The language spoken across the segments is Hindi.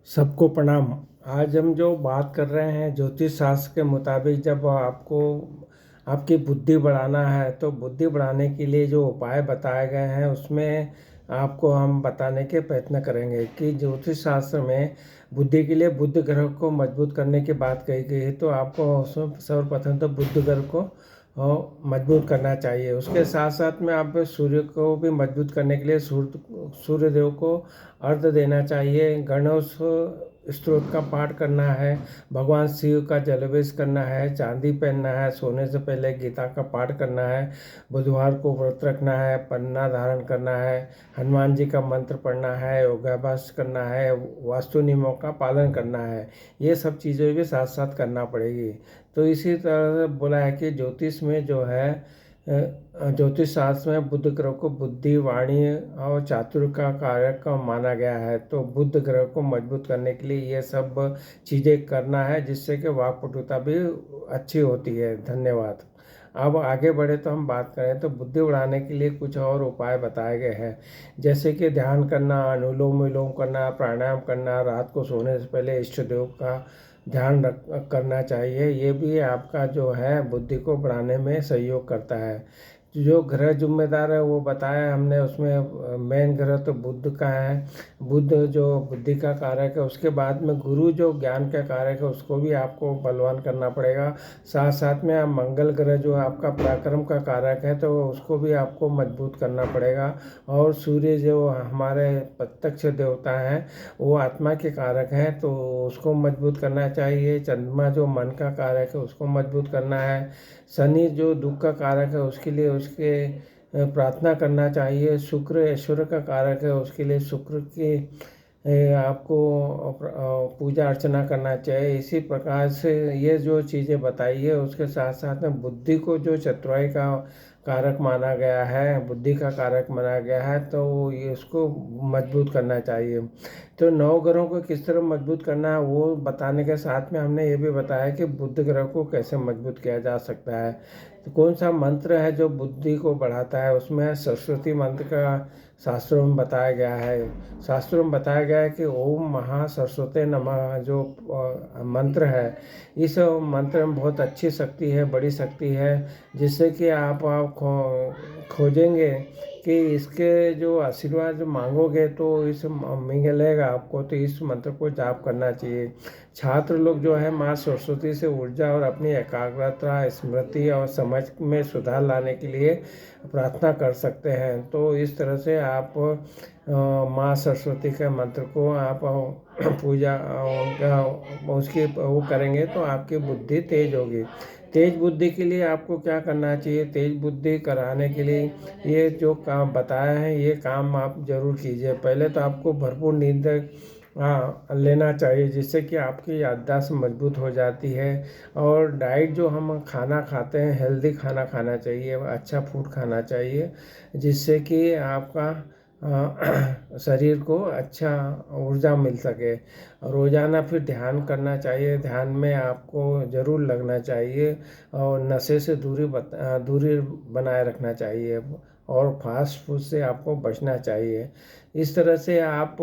सबको प्रणाम। आज हम जो बात कर रहे हैं ज्योतिष शास्त्र के मुताबिक, जब आपको आपकी बुद्धि बढ़ाना है तो बुद्धि बढ़ाने के लिए जो उपाय बताए गए हैं उसमें आपको हम बताने के प्रयत्न करेंगे कि ज्योतिष शास्त्र में बुद्धि के लिए बुध ग्रह को मजबूत करने की बात कही गई है। तो आपको उसमें सर्वप्रथम तो बुध ग्रह को मजबूत करना चाहिए। उसके साथ साथ में आप सूर्य को भी मजबूत करने के लिए सूर्यदेव को अर्घ देना चाहिए। गणेश स्तोत्र का पाठ करना है, भगवान शिव का जलाभिषेक करना है, चांदी पहनना है, सोने से पहले गीता का पाठ करना है, बुधवार को व्रत रखना है, पन्ना धारण करना है, हनुमान जी का मंत्र पढ़ना है, योगाभ्यास करना है, वास्तु नियमों का पालन करना है। ये सब चीज़ें भी साथ साथ करना पड़ेगी। तो इसी तरह से बोला है कि ज्योतिष में जो है ज्योतिष शास्त्र में बुध ग्रह को बुद्धि, वाणी और चातुर्य का कारक माना गया है। तो बुध ग्रह को मजबूत करने के लिए ये सब चीज़ें करना है, जिससे कि वाक्पटुता भी अच्छी होती है। धन्यवाद। अब आगे बढ़े तो हम बात करें तो बुद्धि बढ़ाने के लिए कुछ और उपाय बताए गए हैं, जैसे कि ध्यान करना, अनुलोम विलोम करना, प्राणायाम करना, रात को सोने से पहले इष्ट देव का ध्यान करना चाहिए। ये भी आपका जो है बुद्धि को बढ़ाने में सहयोग करता है। जो ग्रह जिम्मेदार है वो बताया हमने, उसमें मेन ग्रह तो बुध का है। बुध जो बुद्धि का कारक है, उसके बाद में गुरु जो ज्ञान का कारक है उसको भी आपको बलवान करना पड़ेगा। साथ साथ में आप मंगल ग्रह जो आपका पराक्रम का कारक है तो उसको भी आपको मजबूत करना पड़ेगा। और सूर्य जो हमारे प्रत्यक्ष देवता हैं वो आत्मा के कारक हैं तो उसको मजबूत करना चाहिए। चंद्रमा जो मन का कारक है उसको मजबूत करना है। शनि जो दुख का कारक है उसके लिए उसके प्रार्थना करना चाहिए। शुक्र ऐश्वर्य का कारक है, उसके लिए शुक्र की आपको पूजा अर्चना करना चाहिए। इसी प्रकार से ये जो चीज़ें बताई है उसके साथ साथ में बुद्धि को जो चतुराई का कारक माना गया है, बुद्धि का कारक माना गया है, तो ये उसको मजबूत करना चाहिए। तो नौ ग्रहों को किस तरह मजबूत करना है वो बताने के साथ में हमने ये भी बताया कि बुध ग्रह को कैसे मजबूत किया जा सकता है। तो कौन सा मंत्र है जो बुद्धि को बढ़ाता है, उसमें सरस्वती मंत्र का शास्त्रों में बताया गया है। शास्त्रों में बताया गया है कि ओम महा सरस्वती नमः जो मंत्र है, इस मंत्र में बहुत अच्छी शक्ति है, बड़ी शक्ति है, जिससे कि आप खोजेंगे कि इसके जो आशीर्वाद मांगोगे तो इस मिलेगा आपको। तो इस मंत्र को जाप करना चाहिए। छात्र लोग जो है माँ सरस्वती से ऊर्जा और अपनी एकाग्रता, स्मृति और समझ में सुधार लाने के लिए प्रार्थना कर सकते हैं। तो इस तरह से आप माँ सरस्वती के मंत्र को आप पूजा उसकी वो करेंगे तो आपकी बुद्धि तेज होगी। तेज बुद्धि के लिए आपको क्या करना चाहिए? तेज बुद्धि कराने के लिए ये जो काम बताया है ये काम आप जरूर कीजिए। पहले तो आपको भरपूर नींद लेना चाहिए, जिससे कि आपकी याददाश्त मजबूत हो जाती है। और डाइट जो हम खाना खाते हैं, हेल्दी खाना खाना चाहिए, अच्छा फूड खाना चाहिए, जिससे कि आपका शरीर को अच्छा ऊर्जा मिल सके। रोज़ाना फिर ध्यान करना चाहिए। ध्यान में आपको ज़रूर लगना चाहिए और नशे से दूरी बनाए रखना चाहिए और फास्ट फूड से आपको बचना चाहिए। इस तरह से आप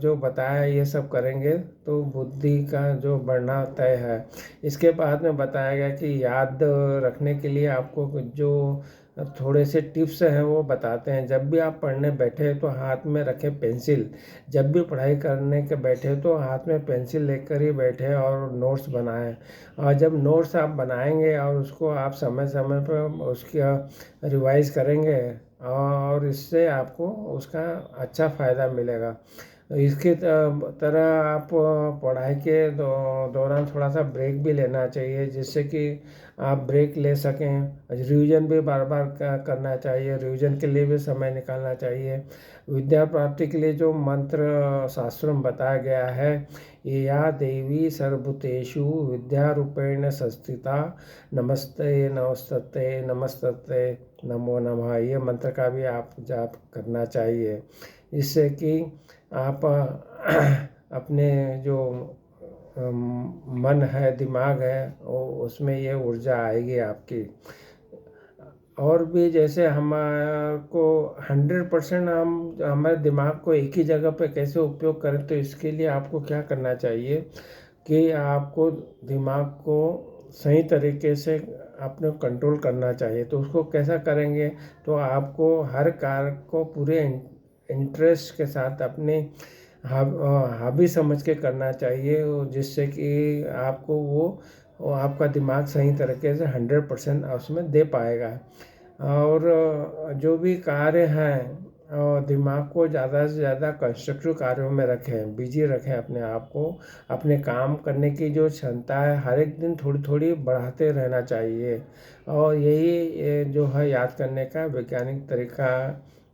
जो बताया ये सब करेंगे तो बुद्धि का जो बढ़ना तय है। इसके बाद में बताया गया कि याद रखने के लिए आपको जो थोड़े से टिप्स हैं वो बताते हैं। जब भी आप पढ़ने बैठे तो हाथ में रखें पेंसिल। जब भी पढ़ाई करने के बैठे तो हाथ में पेंसिल लेकर ही बैठे और नोट्स बनाएं। और जब नोट्स आप बनाएंगे और उसको आप समय समय पर उसका रिवाइज करेंगे और इससे आपको उसका अच्छा फ़ायदा मिलेगा। इसके तरह आप पढ़ाई के दौरान थोड़ा सा ब्रेक भी लेना चाहिए, जिससे कि आप ब्रेक ले सकें। रिवीजन भी बार बार करना चाहिए, रिवीजन के लिए भी समय निकालना चाहिए। विद्या प्राप्ति के लिए जो मंत्र शास्त्रों में बताया गया है, ये या देवी सर्वभूतेषु विद्यारूपेण संस्थिता नमस्ते नमस्तते नमस्तते नमो नमः, ये मंत्र का भी आप जाप करना चाहिए। इससे कि आप अपने जो मन है, दिमाग है, उसमें ये ऊर्जा आएगी आपकी। और भी जैसे हमको 100% हम हमारे दिमाग को एक ही जगह पे कैसे उपयोग करें, तो इसके लिए आपको क्या करना चाहिए कि आपको दिमाग को सही तरीके से अपने कंट्रोल करना चाहिए। तो उसको कैसा करेंगे, तो आपको हर कार्य को पूरे इंटरेस्ट के साथ अपने हॉबी समझ के करना चाहिए, जिससे कि आपको वो आपका दिमाग सही तरीके से 100% उसमें दे पाएगा। और जो भी कार्य हैं, दिमाग को ज़्यादा से ज़्यादा कंस्ट्रक्टिव कार्यों में रखें, बिजी रखें अपने आप को। अपने काम करने की जो क्षमता है हर एक दिन थोड़ी थोड़ी बढ़ाते रहना चाहिए। और यही जो है याद करने का वैज्ञानिक तरीका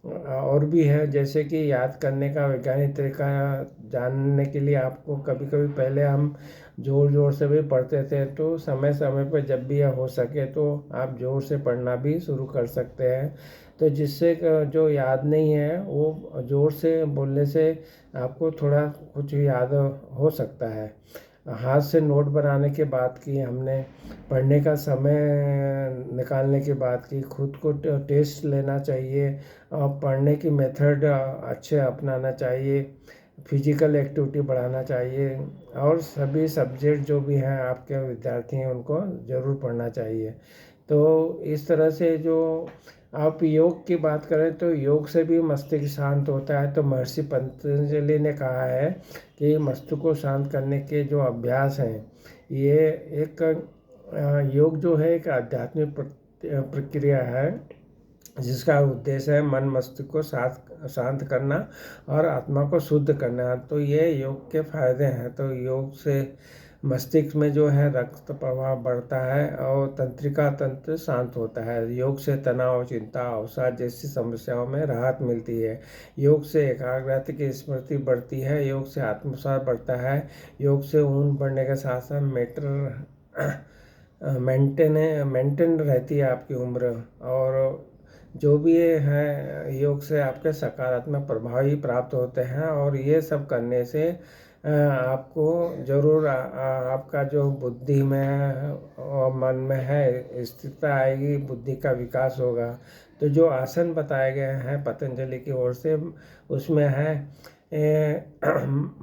और भी है। जैसे कि याद करने का वैज्ञानिक तरीका जानने के लिए आपको कभी कभी पहले हम ज़ोर ज़ोर से भी पढ़ते थे, तो समय समय पर जब भी यह हो सके तो आप ज़ोर से पढ़ना भी शुरू कर सकते हैं। तो जिससे जो याद नहीं है वो ज़ोर से बोलने से आपको थोड़ा कुछ याद हो सकता है। हाथ से नोट बनाने की बात की हमने, पढ़ने का समय निकालने की बात की, खुद को टेस्ट लेना चाहिए और पढ़ने की मेथड अच्छे अपनाना चाहिए, फिजिकल एक्टिविटी बढ़ाना चाहिए, और सभी सब्जेक्ट जो भी हैं आपके विद्यार्थी हैं उनको ज़रूर पढ़ना चाहिए। तो इस तरह से जो आप योग की बात करें तो योग से भी मस्तिष्क शांत होता है। तो महर्षि पतंजलि ने कहा है कि मस्तिष्क को शांत करने के जो अभ्यास हैं, ये एक योग जो है एक आध्यात्मिक प्रक्रिया है, जिसका उद्देश्य है मन मस्तिष्क को शांत करना और आत्मा को शुद्ध करना। तो ये योग के फायदे हैं। तो योग से मस्तिष्क में जो है रक्त प्रवाह बढ़ता है और तंत्रिका तंत्र शांत होता है। योग से तनाव, चिंता, अवसाद जैसी समस्याओं में राहत मिलती है। योग से एकाग्रता की स्मृति बढ़ती है। योग से आत्मविश्वास बढ़ता है। योग से ऊर्जा बढ़ने के साथ साथ मेंटेन रहती है आपकी उम्र। और जो भी ये है, योग से आपके सकारात्मक प्रभाव ही प्राप्त होते हैं। और ये सब करने से आपको ज़रूर आपका जो बुद्धि में और मन में है स्थिरता आएगी, बुद्धि का विकास होगा। तो जो आसन बताए गए हैं पतंजलि की ओर से, उसमें है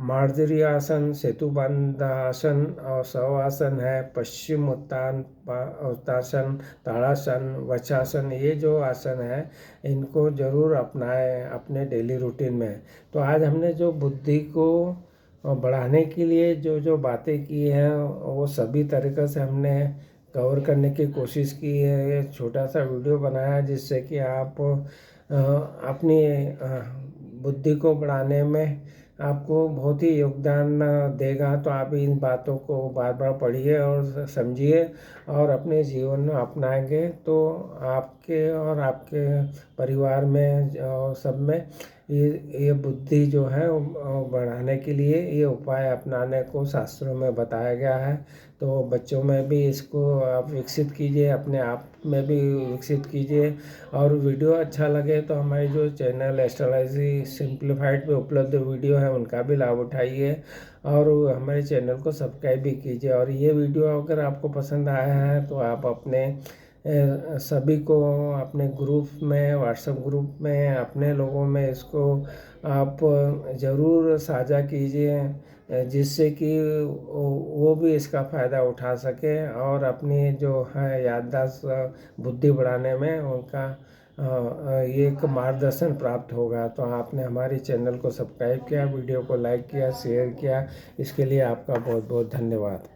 मार्जरी आसन, सेतुबंध आसन और शवासन है, पश्चिम उत्तानासन, ताड़ासन, वज्रासन। ये जो आसन है इनको ज़रूर अपनाएं अपने डेली रूटीन में। तो आज हमने जो बुद्धि को बढ़ाने के लिए जो जो बातें की हैं वो सभी तरीक़े से हमने कवर करने की कोशिश की है। ये छोटा सा वीडियो बनाया है जिससे कि आप अपनी बुद्धि को बढ़ाने में आपको बहुत ही योगदान देगा। तो आप इन बातों को बार बार पढ़िए और समझिए और अपने जीवन में अपनाएंगे तो आपके और आपके परिवार में और सब में ये बुद्धि जो है वो बढ़ाने के लिए ये उपाय अपनाने को शास्त्रों में बताया गया है। तो बच्चों में भी इसको आप विकसित कीजिए, अपने आप में भी विकसित कीजिए। और वीडियो अच्छा लगे तो हमारे जो चैनल एस्ट्रोलॉजी सिंप्लीफाइड पे उपलब्ध वीडियो है उनका भी लाभ उठाइए और हमारे चैनल को सब्सक्राइब भी कीजिए। और ये वीडियो अगर आपको पसंद आया है तो आप अपने सभी को अपने ग्रुप में, व्हाट्सएप ग्रुप में, अपने लोगों में इसको आप ज़रूर साझा कीजिए, जिससे कि वो भी इसका फ़ायदा उठा सके और अपनी जो है याददाश्त बुद्धि बढ़ाने में उनका ये एक मार्गदर्शन प्राप्त होगा। तो आपने हमारी चैनल को सब्सक्राइब किया, वीडियो को लाइक किया, शेयर किया, इसके लिए आपका बहुत बहुत धन्यवाद।